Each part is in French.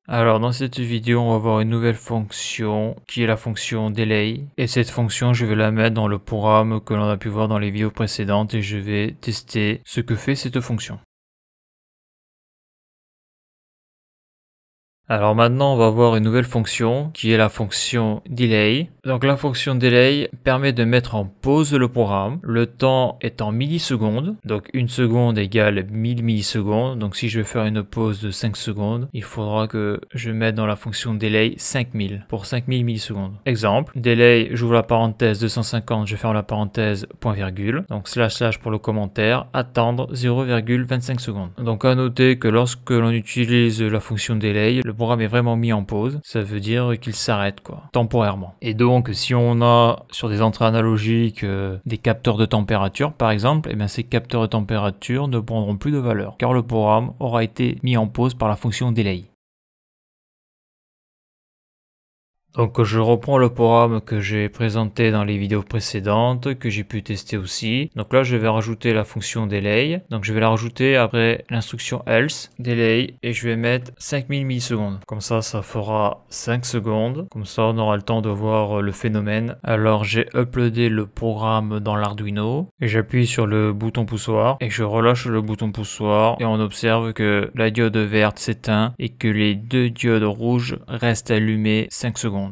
Alors dans cette vidéo, on va voir une nouvelle fonction qui est la fonction delay. Et cette fonction, je vais la mettre dans le programme que l'on a pu voir dans les vidéos précédentes et je vais tester ce que fait cette fonction. Alors maintenant, on va voir une nouvelle fonction qui est la fonction delay. Donc la fonction delay permet de mettre en pause le programme. Le temps est en millisecondes. Donc 1 seconde égale 1000 millisecondes. Donc si je veux faire une pause de 5 secondes, il faudra que je mette dans la fonction delay 5000 pour 5000 millisecondes. Exemple, delay, j'ouvre la parenthèse 250, je ferme la parenthèse, point virgule. Donc / pour le commentaire, attendre 0,25 secondes. Donc à noter que lorsque l'on utilise la fonction delay, le programme est vraiment mis en pause, ça veut dire qu'il s'arrête temporairement. Et donc si on a sur des entrées analogiques des capteurs de température par exemple, et bien ces capteurs de température ne prendront plus de valeur car le programme aura été mis en pause par la fonction delay. Donc je reprends le programme que j'ai présenté dans les vidéos précédentes, que j'ai pu tester aussi. Donc là je vais rajouter la fonction delay. Donc je vais la rajouter après l'instruction else, delay, et je vais mettre 5000 millisecondes. Comme ça fera 5 secondes. Comme ça on aura le temps de voir le phénomène. Alors j'ai uploadé le programme dans l'Arduino. Et j'appuie sur le bouton poussoir. Et je relâche le bouton poussoir. Et on observe que la diode verte s'éteint et que les deux diodes rouges restent allumées 5 secondes.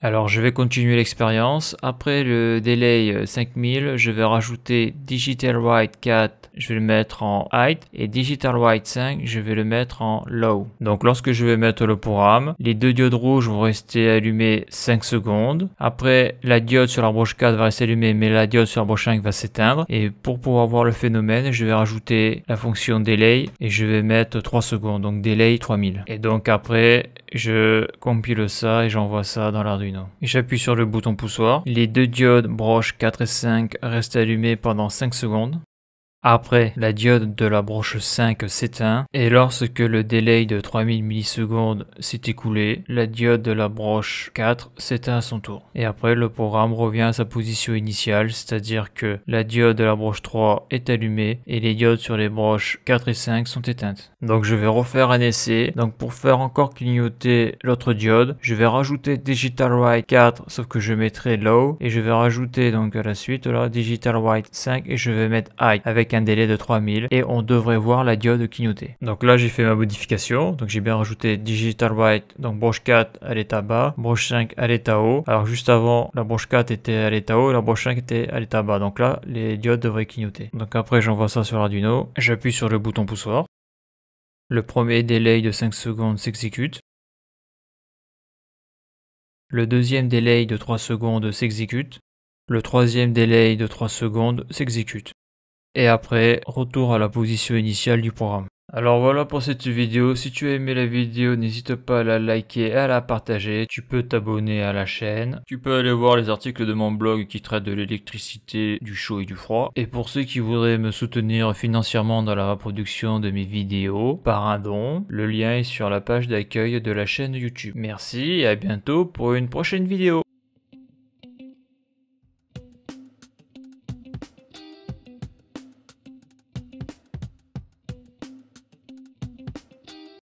Alors je vais continuer l'expérience. Après le delay 5000, je vais rajouter Digital Write 4, je vais le mettre en high, et Digital Write 5, je vais le mettre en low. Donc lorsque je vais mettre le programme, les deux diodes rouges vont rester allumées 5 secondes. Après, la diode sur la broche 4 va rester allumée, mais la diode sur la broche 5 va s'éteindre. Et pour pouvoir voir le phénomène, je vais rajouter la fonction delay et je vais mettre 3 secondes, donc delay 3000. Et donc après, je compile ça et j'envoie ça dans l'Arduino. J'appuie sur le bouton poussoir. Les deux diodes broche 4 et 5 restent allumées pendant 5 secondes. Après, la diode de la broche 5 s'éteint et lorsque le délai de 3000 millisecondes s'est écoulé, la diode de la broche 4 s'éteint à son tour. Et après, le programme revient à sa position initiale, c'est-à-dire que la diode de la broche 3 est allumée et les diodes sur les broches 4 et 5 sont éteintes. Donc je vais refaire un essai. Donc pour faire encore clignoter l'autre diode, je vais rajouter Digital Write 4, sauf que je mettrai low, et je vais rajouter donc à la suite là Digital Write 5 et je vais mettre high avec un délai de 3000 et on devrait voir la diode clignoter. Donc là j'ai fait ma modification, donc j'ai bien rajouté Digital Write, donc broche 4 à l'état bas, broche 5 à l'état haut. Alors juste avant la broche 4 était à l'état haut et la broche 5 était à l'état bas, donc là les diodes devraient clignoter. Donc après j'envoie ça sur l'Arduino, j'appuie sur le bouton poussoir. Le premier délai de 5 secondes s'exécute. Le deuxième délai de 3 secondes s'exécute. Le troisième délai de 3 secondes s'exécute. Et après, retour à la position initiale du programme. Alors voilà pour cette vidéo. Si tu as aimé la vidéo, n'hésite pas à la liker et à la partager. Tu peux t'abonner à la chaîne. Tu peux aller voir les articles de mon blog qui traitent de l'électricité, du chaud et du froid. Et pour ceux qui voudraient me soutenir financièrement dans la reproduction de mes vidéos par un don, le lien est sur la page d'accueil de la chaîne YouTube. Merci et à bientôt pour une prochaine vidéo.